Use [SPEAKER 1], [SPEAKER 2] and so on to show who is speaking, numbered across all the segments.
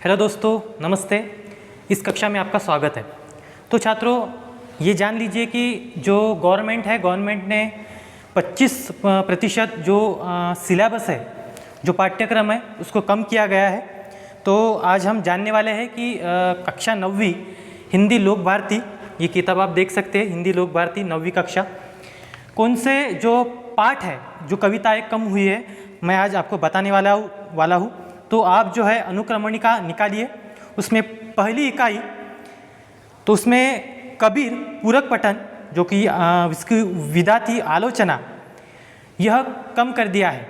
[SPEAKER 1] Hello दोस्तों, नमस्ते। इस कक्षा में आपका स्वागत है। तो छात्रों, ये जान लीजिए कि जो गवर्नमेंट ने 25% जो सिलेबस है, जो पाठ्यक्रम है, उसको कम किया गया है। तो आज हम जानने वाले हैं कि कक्षा 9वीं हिंदी लोक भारती, ये किताब आप देख सकते हैं, हिंदी लोक भारती 9वीं कक्षा, कौन से जो पाठ है, जो कविताएं कम हुई है, मैं आज आपको बताने वाला हूँ। तो आप जो है अनुक्रमणिका निकालिए। उसमें पहली इकाई, तो उसमें कबीर पूरक पठन, जो कि इसकी विधा थी आलोचना, यह कम कर दिया है।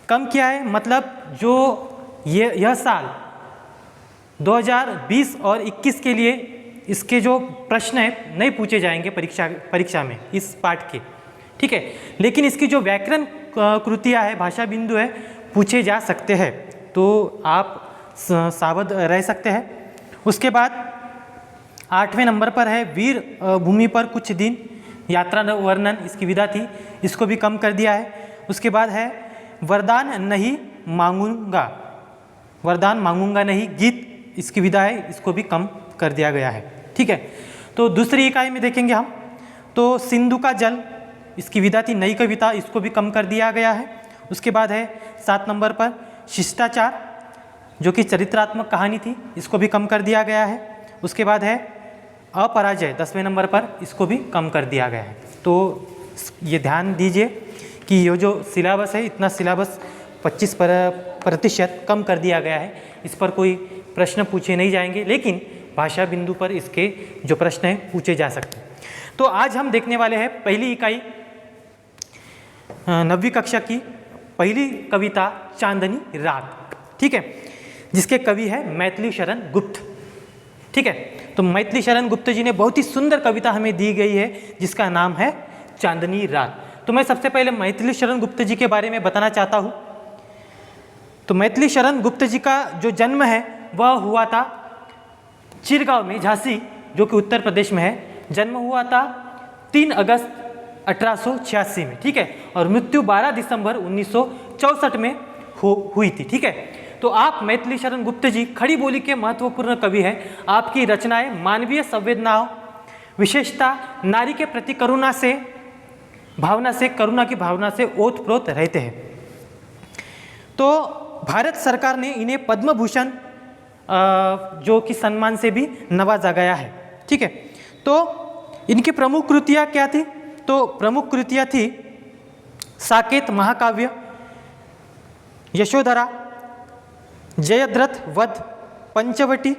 [SPEAKER 1] कम किया है मतलब जो यह साल 2020 और 21 के लिए इसके जो प्रश्न है नहीं पूछे जाएंगे परीक्षा में इस पाठ के, ठीक है। लेकिन इसकी जो व्याकरण कृतियाँ है, भाषा बिंदु है, पूछे जा सकते हैं, तो आप सावध रह सकते हैं। उसके बाद 8वें नंबर पर है वीर भूमि पर कुछ दिन, यात्रा वर्णन, इसकी विधा थी, इसको भी कम कर दिया है। उसके बाद है वरदान नहीं मांगूंगा नहीं गीत, इसकी विधा है, इसको भी कम कर दिया गया है, ठीक है। तो दूसरी इकाई में देखेंगे हम, तो सिंधु का जल, इसकी विधा थी नई कविता, इसको भी कम कर दिया गया है। उसके बाद है 7 नंबर पर शिष्टाचार, जो कि चरित्रात्मक कहानी थी, इसको भी कम कर दिया गया है। उसके बाद है अपराजय 10वें नंबर पर, इसको भी कम कर दिया गया है। तो ये ध्यान दीजिए कि ये जो सिलेबस है, इतना सिलेबस 25% कम कर दिया गया है। इस पर कोई प्रश्न पूछे नहीं जाएंगे, लेकिन भाषा बिंदु पर इसके जो प्रश्न हैं पूछे जा सकते हैं। तो आज हम देखने वाले हैं पहली इकाई 9वीं कक्षा की पहली कविता चांदनी रात, ठीक है, जिसके कवि है मैथिली शरण गुप्त, ठीक है। तो मैथिली शरण गुप्त जी ने बहुत ही सुंदर कविता हमें दी गई है, जिसका नाम है चांदनी रात। तो मैं सबसे पहले मैथिली शरण गुप्त जी के बारे में बताना चाहता हूँ। तो मैथिली शरण गुप्त जी का जो जन्म है वह हुआ था चिरगांव में, झांसी, जो कि उत्तर प्रदेश में है। जन्म हुआ था 3 अगस्त 1886 में, ठीक है, और मृत्यु 12 दिसंबर 1964 में हुई थी, ठीक है। तो आप मैथिली शरण गुप्त जी खड़ी बोली के महत्वपूर्ण कवि हैं। आपकी रचनाएं मानवीय संवेदनाओं, विशेषता नारी के प्रति करुणा की भावना से ओतप्रोत रहते हैं। तो भारत सरकार ने इन्हें पद्म भूषण जो कि सम्मान से भी नवाजा गया है, ठीक है। तो इनकी प्रमुख कृतियाँ क्या थी? तो प्रमुख कृतियाँ थी साकेत महाकाव्य, यशोधरा, जयद्रथ वध, पंचवटी,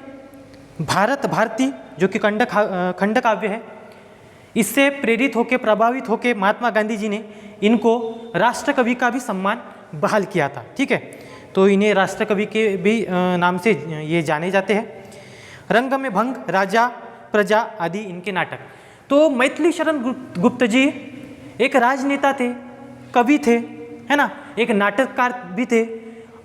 [SPEAKER 1] भारत भारती, जो कि खंड काव्य है। इससे प्रेरित होकर, प्रभावित होकर महात्मा गांधी जी ने इनको राष्ट्रकवि का भी सम्मान बहाल किया था, ठीक है। तो इन्हें राष्ट्रकवि के भी नाम से ये जाने जाते हैं। रंग में भंग, राजा प्रजा आदि इनके नाटक। तो मैथिली शरण गुप्त जी एक राजनेता थे, कवि थे, है ना, एक नाटककार भी थे,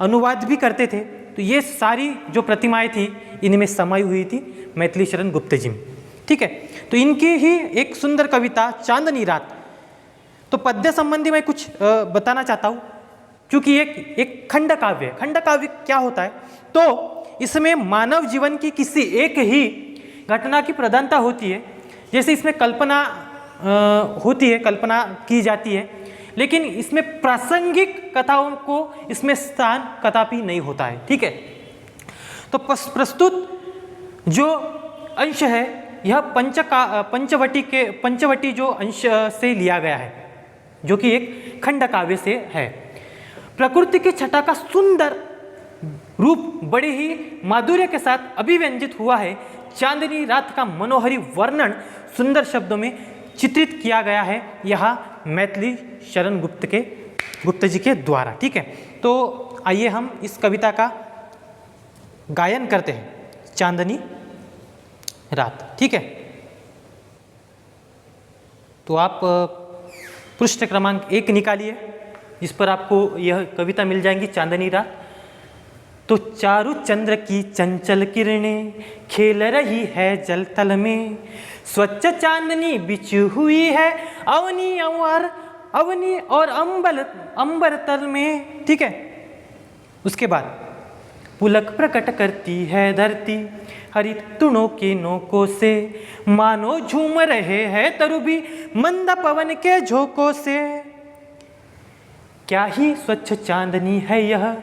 [SPEAKER 1] अनुवाद भी करते थे। तो ये सारी जो प्रतिमाएं थी, इनमें समाई हुई थी मैथिली शरण गुप्त जी में, ठीक है। तो इनकी ही एक सुंदर कविता चांदनी रात। तो पद्य संबंधी मैं कुछ बताना चाहता हूँ, क्योंकि एक खंड काव्य क्या होता है? तो इसमें मानव जीवन की किसी एक ही घटना की प्रधानता होती है। जैसे इसमें कल्पना होती है, कल्पना की जाती है, लेकिन इसमें प्रासंगिक कथाओं को इसमें स्थान कदापि नहीं होता है, ठीक है। तो प्रस्तुत जो अंश है, यह पंचवटी जो अंश से लिया गया है, जो कि एक खंड काव्य से है। प्रकृति की छटा का सुंदर रूप बड़े ही माधुर्य के साथ अभिव्यंजित हुआ है। चांदनी रात का मनोहरी वर्णन सुंदर शब्दों में चित्रित किया गया है यहाँ मैथिली शरण गुप्त जी के द्वारा, ठीक है। तो आइए हम इस कविता का गायन करते हैं, चांदनी रात, ठीक है। तो आप पृष्ठ क्रमांक 1 निकालिए, जिस पर आपको यह कविता मिल जाएंगी, चांदनी रात। तो चारु चंद्र की चंचल किरणें खेल रही है जल तल में, स्वच्छ चांदनी बिछी हुई है अवनी और अंबर तल में, ठीक है। उसके बाद पुलक प्रकट करती है धरती हरित तृणों के नोकों से, मानो झूम रहे हैं तरु भी मंद पवन के झोंकों से। क्या ही स्वच्छ चांदनी है यह,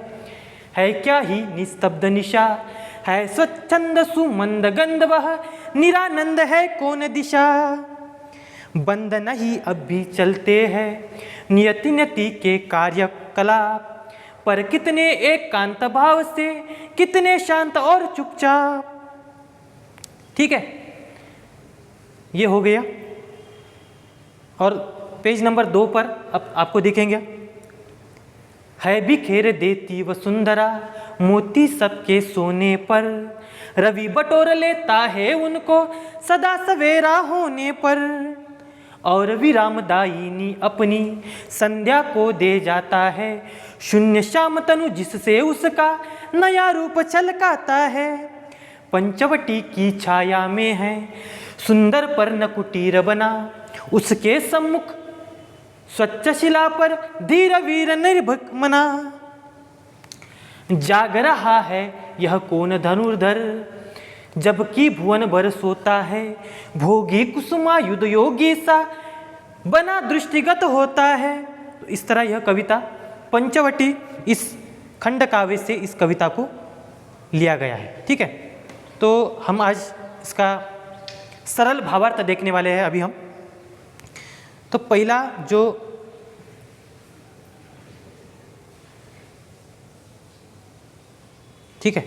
[SPEAKER 1] है क्या ही निस्तब्ध निशा, है स्वच्छंद सुमंद गंध वह, निरानंद है कौन दिशा। बंद नहीं अब भी चलते हैं नियति नियति के कार्यकलाप, पर कितने एकांत भाव से, कितने शांत और चुपचाप। ठीक है, ये हो गया। और पेज नंबर 2 पर अब आपको दिखेंगे, है बिखेर देती वसुंधरा मोती सबके सोने पर, रवि बटोर लेता है उनको सदा सवेरा होने पर, और विरामदायिनी अपनी संध्या को दे जाता है, शून्य श्याम तनु जिससे उसका नया रूप छलकाता है। पंचवटी की छाया में है सुंदर पर्ण कुटीर बना, उसके सम्मुख स्वच्छ शिला पर धीर वीर निर्भक मना। जाग रहा है यह कौन धनुर्धर, जबकि भुवन भर सोता है, भोगी कुसुमायुध योगी सा बना दृष्टिगत होता है। तो इस तरह यह कविता पंचवटी इस खंड काव्य से इस कविता को लिया गया है। ठीक है, तो हम आज इसका सरल भावार्थ देखने वाले हैं अभी हम। तो पहला जो ठीक है,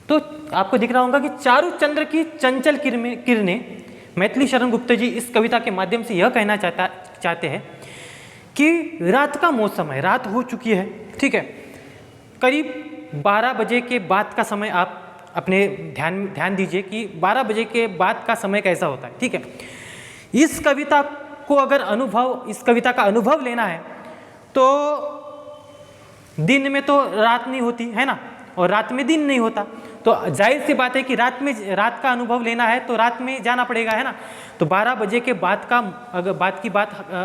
[SPEAKER 1] तो आपको दिख रहा होगा कि चारु चंद्र की चंचल किरणें, मैथिली शरण गुप्त जी इस कविता के माध्यम से यह कहना चाहते हैं कि रात का मौसम है, रात हो चुकी है। ठीक है, करीब 12 बजे के बाद का समय आप अपने ध्यान दीजिए कि 12 बजे के बाद का समय कैसा होता है। ठीक है, इस कविता को अगर इस कविता का अनुभव लेना है तो दिन में तो रात नहीं होती है ना, और रात में दिन नहीं होता, तो जाहिर सी बात है कि रात का अनुभव लेना है तो रात में जाना पड़ेगा, है ना। तो 12 बजे के बाद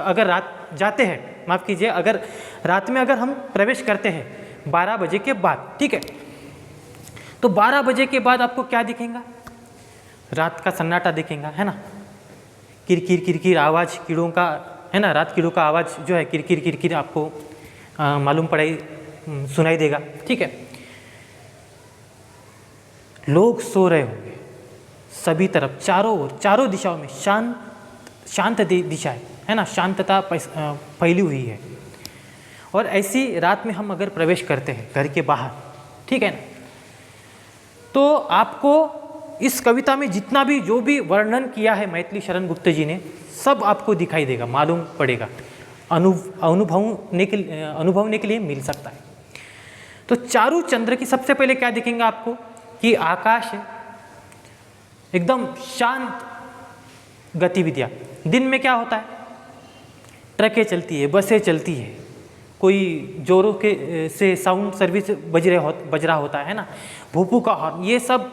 [SPEAKER 1] अगर रात जाते हैं, माफ़ कीजिए, अगर रात में अगर हम प्रवेश करते हैं 12 बजे के बाद, ठीक है, तो 12 बजे के बाद आपको क्या दिखेगा? रात का सन्नाटा दिखेगा, है ना। किरकिर किरकिर आवाज़ कीड़ों का, है ना, रात कीड़ों का आवाज़ जो है किरकिर किरकिर आपको मालूम सुनाई देगा। ठीक है, लोग सो रहे होंगे सभी तरफ, चारों ओर, चारों दिशाओं में शांत दिशा है ना, शांतता फैली हुई है। और ऐसी रात में हम अगर प्रवेश करते हैं घर के बाहर, ठीक है ना, तो आपको इस कविता में जितना भी जो भी वर्णन किया है मैथिली शरण गुप्त जी ने, सब आपको दिखाई देगा, मालूम पड़ेगा, अनुभवने के लिए मिल सकता है। तो चारु चंद्र की सबसे पहले क्या दिखेंगे आपको कि आकाश है, एकदम शांत गतिविधियाँ। दिन में क्या होता है? ट्रकें चलती है, बसें चलती है, कोई जोरों के से साउंड सर्विस बज रहा होता है ना, भूपू का हॉर्न, ये सब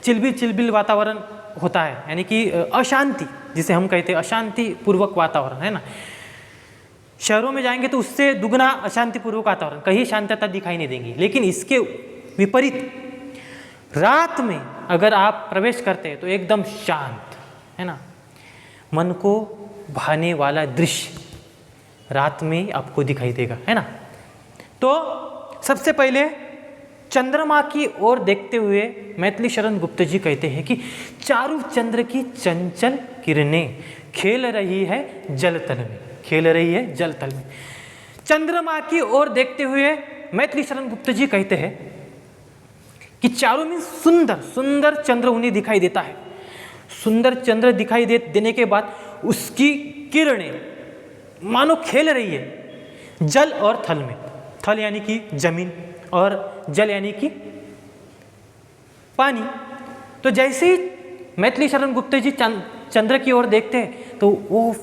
[SPEAKER 1] चिलबिल वातावरण होता है, यानी कि अशांति जिसे हम कहते हैं, अशांति पूर्वक वातावरण, है ना। शहरों में जाएंगे तो उससे दुगना अशांतिपूर्वक वातावरण, कहीं शांतता दिखाई नहीं देंगी। लेकिन इसके विपरीत रात में अगर आप प्रवेश करते हैं तो एकदम शांत, है ना, मन को भाने वाला दृश्य रात में आपको दिखाई देगा, है ना। तो सबसे पहले चंद्रमा की ओर देखते हुए मैथिली शरण गुप्त जी कहते हैं कि चारु चंद्र की चंचल किरणें खेल रही है जलतल में, खेल रही है जलतल में। चंद्रमा की ओर देखते हुए मैथिली शरण गुप्त जी कहते हैं कि चारों में सुंदर सुंदर चंद्र उन्हें दिखाई देता है। सुंदर चंद्र दिखाई देने के बाद उसकी किरणें मानो खेल रही है जल और थल में। थल यानी कि जमीन और जल यानी कि पानी। तो जैसे ही मैथिली शरण गुप्त जी चंद्र की ओर देखते हैं तो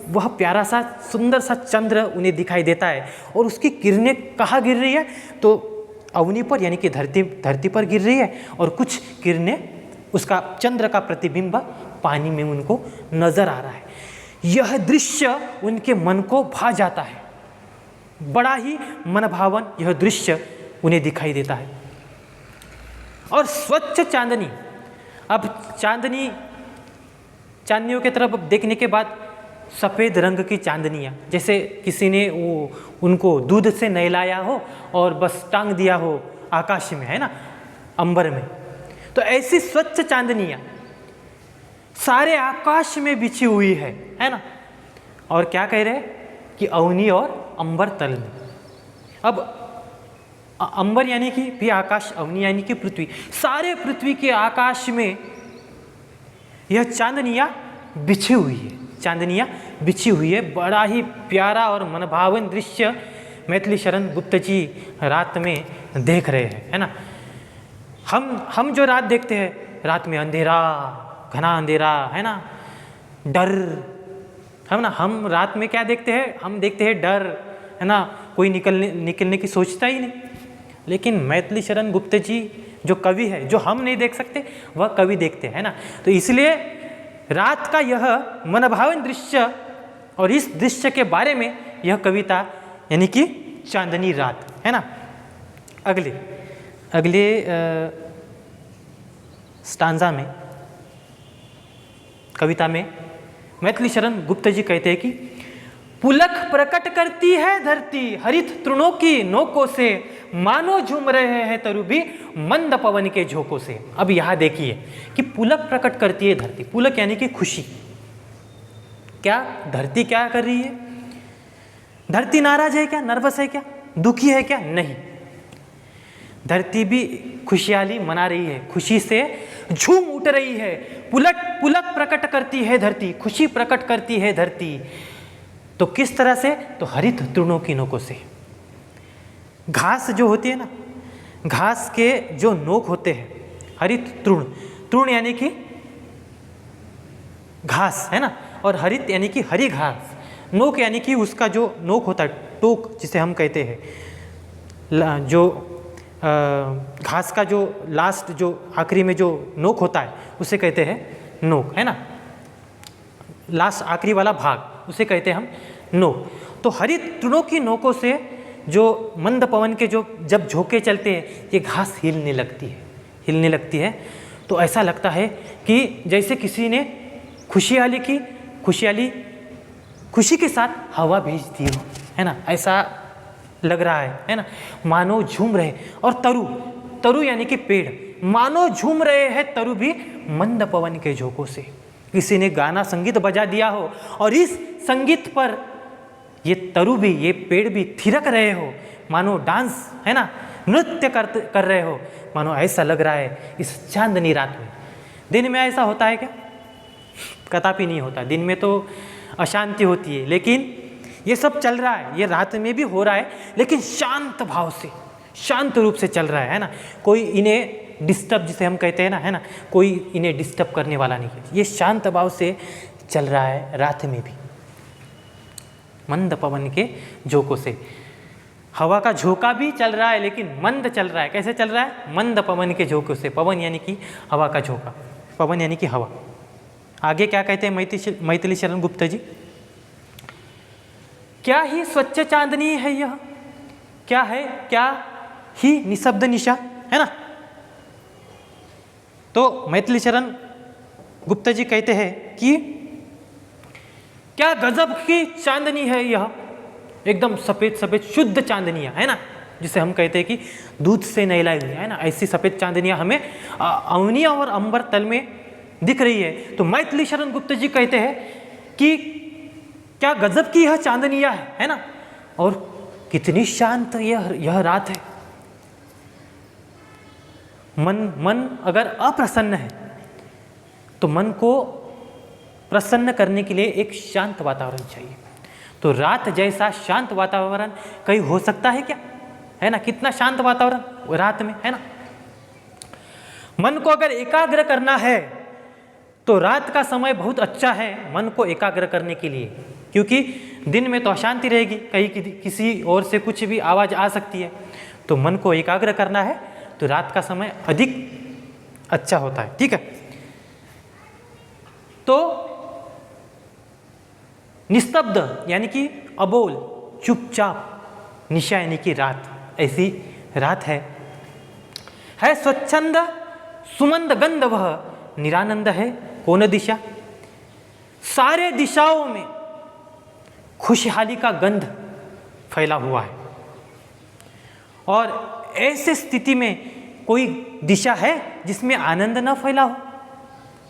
[SPEAKER 1] वह प्यारा सा सुंदर सा चंद्र उन्हें दिखाई देता है, और उसकी किरणें कहाँ गिर रही है? तो अवनी पर यानी कि धरती पर गिर रही है, और कुछ किरणें उसका चंद्र का प्रतिबिंब पानी में उनको नजर आ रहा है। यह दृश्य उनके मन को भा जाता है, बड़ा ही मनभावन यह दृश्य उन्हें दिखाई देता है। और स्वच्छ चांदनी। अब चांदनियों की तरफ देखने के बाद सफ़ेद रंग की चांदनियाँ, जैसे किसी ने उनको दूध से नहलाया हो और बस टांग दिया हो आकाश में, है ना, अंबर में। तो ऐसी स्वच्छ चांदनियाँ सारे आकाश में बिछी हुई है ना। और क्या कह रहे हैं कि अवनी और अंबर तल में। अब अंबर यानी कि भी आकाश, अवनी यानी कि पृथ्वी, सारे पृथ्वी के आकाश में यह चांदनियाँ बिछी हुई है, चांदनियाँ बिछी हुई है। बड़ा ही प्यारा और मनभावन दृश्य मैथिली शरण गुप्त जी रात में देख रहे हैं, है ना। हम जो रात देखते हैं, रात में अंधेरा, घना अंधेरा, है ना, डर, है ना। हम रात में क्या देखते हैं, हम देखते हैं डर, है ना, कोई निकलने की सोचता ही नहीं। लेकिन मैथिली शरण गुप्त जी जो कवि है, जो हम नहीं देख सकते, वह कवि देखते हैं, है ना। तो इसलिए रात का यह मनभावन दृश्य और इस दृश्य के बारे में यह कविता यानी कि चांदनी रात, है ना। अगले स्टांजा में, कविता में मैथिली शरण गुप्त जी कहते हैं कि पुलक प्रकट करती है धरती हरित तृणों की नोकों से, मानो झूम रहे हैं तरु भी मंद पवन के झोंकों से। अब यहाँ देखिए कि पुलक प्रकट करती है धरती। पुलक यानी कि खुशी। क्या धरती क्या कर रही है? धरती नाराज है क्या, नर्वस है क्या, दुखी है क्या? नहीं, धरती भी खुशहाली मना रही है, खुशी से झूम उठ रही है। पुलक प्रकट करती है धरती, खुशी प्रकट करती है धरती। तो किस तरह से? तो हरित तृणों की नोकों से। घास जो होती है ना, घास के जो नोक होते हैं, हरित तृण यानी कि घास, है ना, और हरित यानी कि हरी घास, नोक यानी कि उसका जो नोक होता है, टोक जिसे हम कहते हैं, जो घास का जो लास्ट, जो आखिरी में जो नोक होता है उसे कहते हैं नोक, है ना। लास्ट आखिरी वाला भाग उसे कहते हैं हम नोक। तो हरित तृणों की नोकों से जो मंद पवन के जो जब झोंके चलते हैं, ये घास हिलने लगती है। तो ऐसा लगता है कि जैसे किसी ने खुशी के साथ हवा भेज दी हो, है ना, ऐसा लग रहा है ना। मानो झूम रहे, और तरु यानी कि पेड़, मानो झूम रहे हैं तरु भी मंद पवन के झोंकों से। किसी ने गाना संगीत बजा दिया हो और इस संगीत पर ये तरु भी, ये पेड़ भी थिरक रहे हो, मानो डांस, है ना, नृत्य कर रहे हो, मानो ऐसा लग रहा है इस चांदनी रात में। दिन में ऐसा होता है क्या? कदापि नहीं होता। दिन में तो अशांति होती है, लेकिन ये सब चल रहा है, ये रात में भी हो रहा है, लेकिन शांत भाव से, शांत रूप से चल रहा है ना। कोई इन्हें डिस्टर्ब, जिसे हम कहते हैं ना, है ना, कोई इन्हें डिस्टर्ब करने वाला नहीं है। ये शांत भाव से चल रहा है रात में भी, मंद पवन के झोंकों से। हवा का झोंका भी चल रहा है, लेकिन मंद चल रहा है। कैसे चल रहा है? मंद पवन के झोंकों से। पवन यानी कि हवा का झोंका, पवन यानी कि हवा। आगे क्या कहते हैं मैथिली शरण गुप्त जी? क्या ही स्वच्छ चांदनी है यह, क्या है, क्या ही निशब्द निशा, है ना। तो मैथिली शरण गुप्ता जी कहते हैं कि क्या गजब की चांदनी है यह, एकदम सफ़ेद सफ़ेद शुद्ध चांदनियाँ, है ना, जिसे हम कहते हैं कि दूध से नहलाई हुई, है ना। ऐसी सफ़ेद चांदनियाँ हमें अवनिया और अंबर तल में दिख रही है। तो मैथिली शरण गुप्ता जी कहते हैं कि क्या गजब की यह चांदनियाँ है ना, और कितनी शांत यह रात है। मन अगर अप्रसन्न है तो मन को प्रसन्न करने के लिए एक शांत वातावरण चाहिए। तो रात जैसा शांत वातावरण कहीं हो सकता है क्या, है ना। कितना शांत वातावरण रात में, है ना। मन को अगर एकाग्र करना है तो रात का समय बहुत अच्छा है मन को एकाग्र करने के लिए, क्योंकि दिन में तो अशांति रहेगी, कहीं किसी ओर से कुछ भी आवाज़ आ सकती है। तो मन को एकाग्र करना है तो रात का समय अधिक अच्छा होता है, ठीक है। तो निस्तब्ध यानी कि अबोल, चुपचाप, निशा यानी कि रात, ऐसी रात है स्वच्छंद सुमंद गंध वह निरानंद है कौन दिशा। सारे दिशाओं में खुशहाली का गंध फैला हुआ है, और ऐसे स्थिति में कोई दिशा है जिसमें आनंद न फैला हो।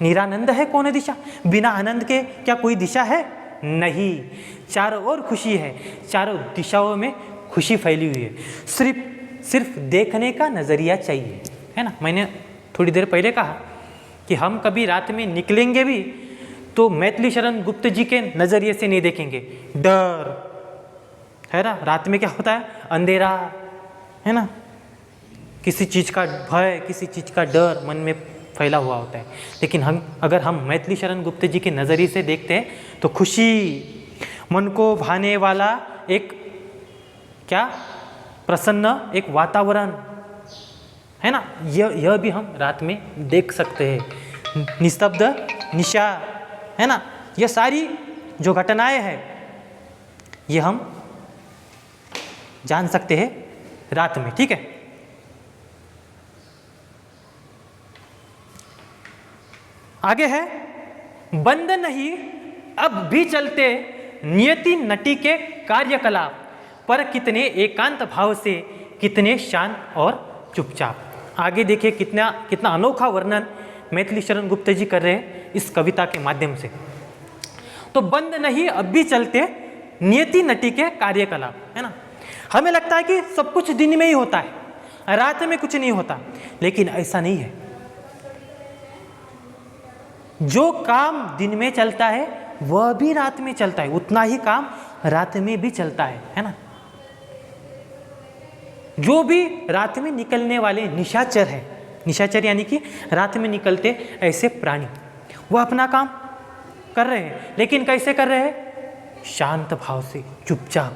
[SPEAKER 1] निरानंद है कौन दिशा, बिना आनंद के क्या कोई दिशा है? नहीं, चारों ओर खुशी है, चारों दिशाओं में खुशी फैली हुई है। सिर्फ देखने का नज़रिया चाहिए, है ना। मैंने थोड़ी देर पहले कहा कि हम कभी रात में निकलेंगे भी तो मैथिली शरण गुप्त जी के नज़रिए से नहीं देखेंगे। डर है ना, रात में क्या होता है? अंधेरा, है ना, किसी चीज़ का भय, किसी चीज़ का डर मन में फैला हुआ होता है। लेकिन अगर हम मैथिली शरण गुप्त जी के नज़रिए से देखते हैं तो खुशी, मन को भाने वाला एक क्या प्रसन्न एक वातावरण, है ना, यह भी हम रात में देख सकते हैं। निस्तब्ध निशा, है ना, ये सारी जो घटनाएं हैं ये हम जान सकते हैं रात में। ठीक है, आगे है बंद नहीं अब भी चलते नियति नटी के कार्यकलाप, पर कितने एकांत भाव से, कितने शांत और चुपचाप। आगे देखिए कितना अनोखा वर्णन मैथिली शरण गुप्त जी कर रहे हैं इस कविता के माध्यम से। तो बंद नहीं अब भी चलते नियति नटी के कार्यकलाप, है ना। हमें लगता है कि सब कुछ दिन में ही होता है, रात में कुछ नहीं होता, लेकिन ऐसा नहीं है। जो काम दिन में चलता है वह भी रात में चलता है, उतना ही काम रात में भी चलता है ना। जो भी रात में निकलने वाले निशाचर है, निशाचर यानी कि रात में निकलते ऐसे प्राणी, वह अपना काम कर रहे हैं, लेकिन कैसे कर रहे हैं? शांत भाव से, चुपचाप,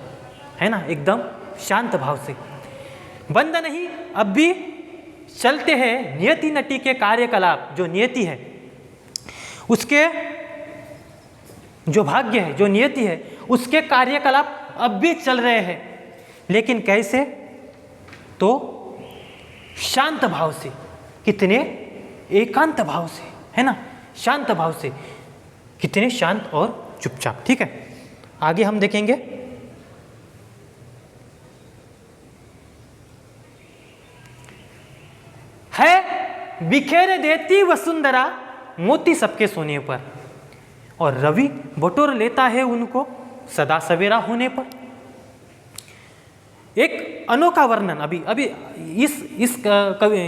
[SPEAKER 1] है ना, एकदम शांत भाव से। बंद नहीं अब भी चलते हैं नियति नटी के कार्यकलाप, जो नियति है उसके, जो भाग्य है, जो नियति है उसके कार्यकलाप अब भी चल रहे हैं, लेकिन कैसे? तो शांत भाव से, कितने एकांत भाव से, है ना, शांत भाव से, कितने शांत और चुपचाप। ठीक है, आगे हम देखेंगे। है बिखेर देती वसुंधरा मोती सबके सोने पर, और रवि बटोर लेता है उनको सदा सवेरा होने पर। एक अनोखा वर्णन अभी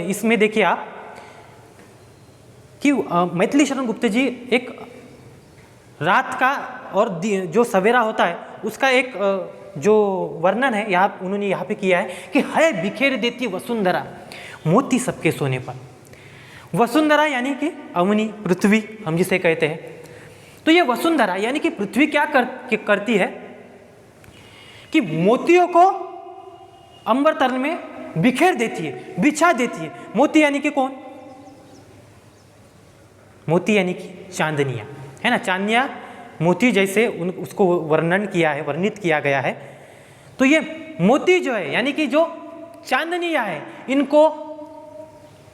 [SPEAKER 1] इसमें देखिए आप कि मैथिली शरण गुप्त जी एक रात का और जो सवेरा होता है उसका एक जो वर्णन है यहाँ उन्होंने यहाँ पे किया है कि है बिखेर देती वसुंधरा मोती सबके सोने पर। वसुंधरा यानी कि अवनी, पृथ्वी हम जिसे कहते हैं। तो ये वसुंधरा यानी कि पृथ्वी क्या करती है कि मोतियों को अंबर तल में बिखेर देती है, बिछा देती है। मोती यानी कि कौन? मोती यानी कि चांदनियाँ, है ना। चांदनियाँ मोती जैसे उसको वर्णित किया गया है। तो ये मोती जो है यानी कि जो चांदनियाँ है इनको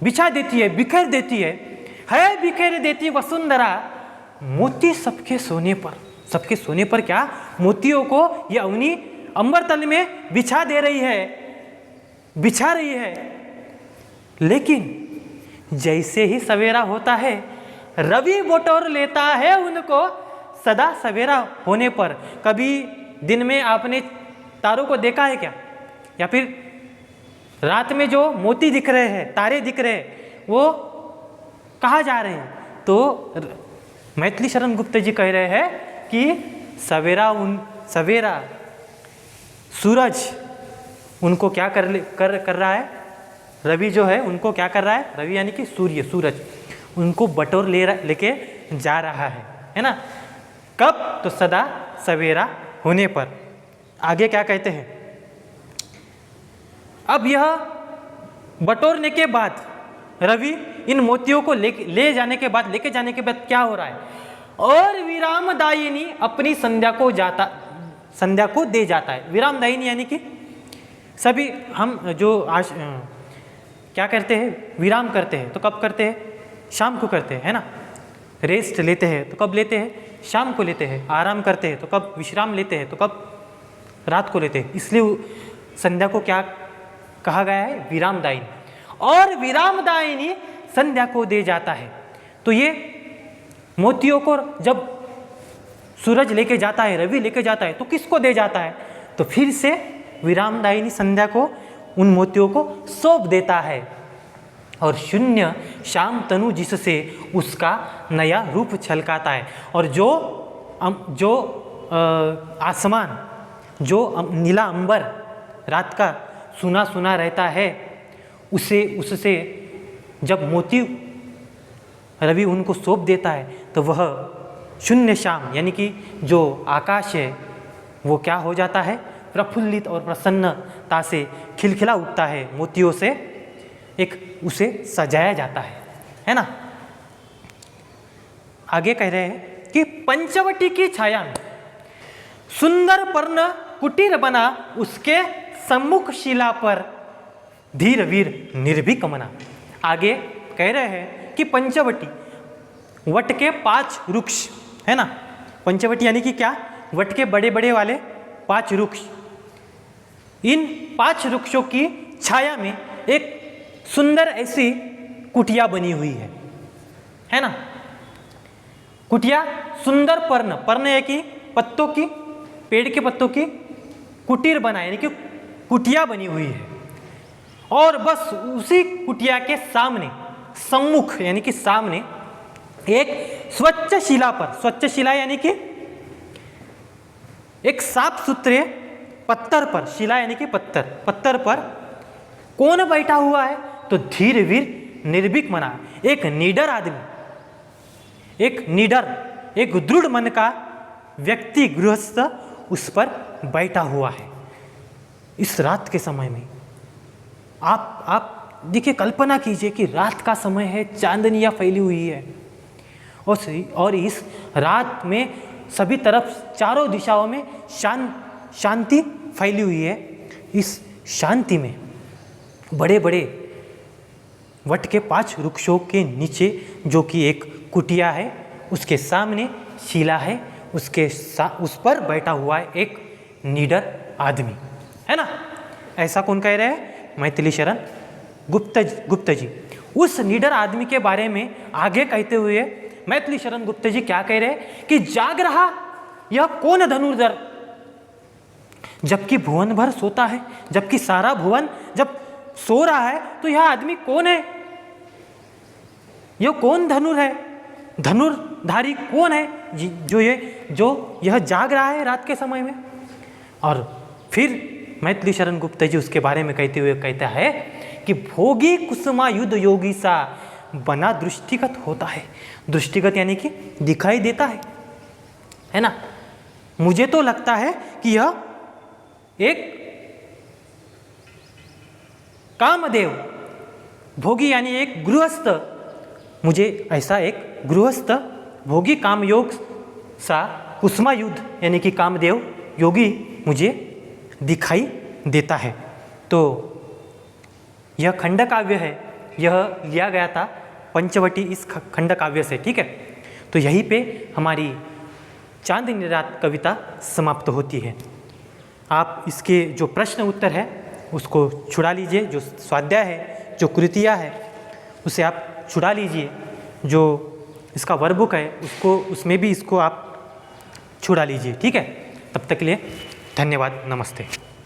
[SPEAKER 1] बिछा देती है, बिखेर देती है बिखेर देती वसुंधरा मोती सबके सोने पर। सबके सोने पर क्या? मोतियों को ये अवनी अंबर तल में बिछा दे रही है, बिछा रही है। लेकिन जैसे ही सवेरा होता है रवि बटोर लेता है उनको सदा सवेरा होने पर। कभी दिन में आपने तारों को देखा है क्या? या फिर रात में जो मोती दिख रहे हैं, तारे दिख रहे हैं, वो कहाँ जा रहे हैं? तो मैथिली शरण गुप्त जी कह रहे हैं कि सवेरा सूरज उनको क्या कर रहा है? रवि जो है उनको क्या कर रहा है? रवि यानी कि सूरज उनको बटोर लेके जा रहा है ना। कब? तो सदा सवेरा होने पर। आगे क्या कहते हैं? अब यह बटोरने के बाद रवि इन मोतियों को लेके जाने के बाद क्या हो रहा है? और विरामदायिनी अपनी संध्या को दे जाता है। विरामदायिनी यानी कि सभी हम जो क्या करते हैं, विराम करते हैं तो कब करते हैं, शाम को करते हैं, है ना। रेस्ट लेते हैं तो कब लेते हैं, शाम को लेते हैं। आराम करते हैं तो कब, विश्राम लेते हैं तो कब, रात को लेते हैं। इसलिए संध्या को क्या कहा गया है, विरामदायिनी। और विरामदायिनी संध्या को दे जाता है। तो ये मोतियों को जब सूरज लेके जाता है, रवि लेके जाता है, तो किसको दे जाता है, तो फिर से विरामदायिनी संध्या को उन मोतियों को सौंप देता है। और शून्य श्याम तनु जिससे उसका नया रूप छलकाता है। और जो आसमान, जो नीला अंबर रात का सुना सुना रहता है, उससे जब मोती रवि उनको सौंप देता है तो वह शून्य श्याम यानी कि जो आकाश है वो क्या हो जाता है, प्रफुल्लित और प्रसन्नता से खिलखिला उठता है। मोतियों से एक उसे सजाया जाता है ना। आगे कह रहे हैं कि पंचवटी की छाया में सुंदर पर्ण कुटीर बना, उसके सम्मुख शिला पर धीर वीर निर्भीक मना। आगे कह रहे हैं कि पंचवटी, वट के 5 वृक्ष, है ना। पंचवटी यानी कि क्या, वट के बड़े बड़े वाले 5 वृक्ष। इन 5 वृक्षों की छाया में एक सुंदर ऐसी कुटिया बनी हुई है ना। कुटिया सुंदर पर्ण, पर्ण है कि पत्तों की, पेड़ के पत्तों की कुटीर बना यानी कि कुटिया बनी हुई है। और बस उसी कुटिया के सामने, सम्मुख यानी कि सामने, एक स्वच्छ शिला पर, स्वच्छ शिला यानी कि एक साफ सुथरे पत्थर पर, शिला यानी कि पत्थर, पत्थर पर कौन बैठा हुआ है, तो धीर वीर निर्भीक मना, एक निडर आदमी, एक निडर, एक दृढ़ मन का व्यक्ति, गृहस्थ उस पर बैठा हुआ है। इस रात के समय में आप देखिए, कल्पना कीजिए कि रात का समय है, चांदनियाँ फैली हुई है और इस रात में सभी तरफ, चारों दिशाओं में शांति फैली हुई है। इस शांति में बड़े बड़े वट के 5 वृक्षों के नीचे, जो कि एक कुटिया है, उसके सामने शिला है, उस पर बैठा हुआ है एक निडर आदमी, है ना। ऐसा कौन कह रहे हैं, मैथिली शरण गुप्त जी। उस निडर आदमी के बारे में आगे कहते हुए मैथिली शरण गुप्त जी क्या कह रहे हैं कि जाग रहा यह कौन धनुर्धर, जबकि भुवन भर सोता है, जबकि सारा भुवन जब सो रहा है तो यह आदमी कौन है, यह कौन धनुर है, धनुर्धारी कौन है जो यह जाग रहा है रात के समय में। और फिर मैथिली शरण गुप्त जी उसके बारे में कहते हुए कहता है कि भोगी कुसुमा युद्ध योगी सा बना दृष्टिगत होता है। दृष्टिगत यानी कि दिखाई देता है ना। मुझे तो लगता है कि यह एक कामदेव, भोगी यानी एक गृहस्थ, मुझे ऐसा एक गृहस्थ भोगी कामयोग सा कुसुमा युद्ध यानी कि कामदेव योगी मुझे दिखाई देता है। तो यह खंड काव्य है, यह लिया गया था पंचवटी इस खंड काव्य से, ठीक है। तो यहीं पे हमारी चांदनी रात कविता समाप्त होती है। आप इसके जो प्रश्न उत्तर है उसको छुड़ा लीजिए, जो स्वाध्याय है, जो कृतियाँ है उसे आप छुड़ा लीजिए, जो इसका वर्कबुक है उसमें भी इसको आप छुड़ा लीजिए, ठीक है। तब तक के लिए धन्यवाद, नमस्ते।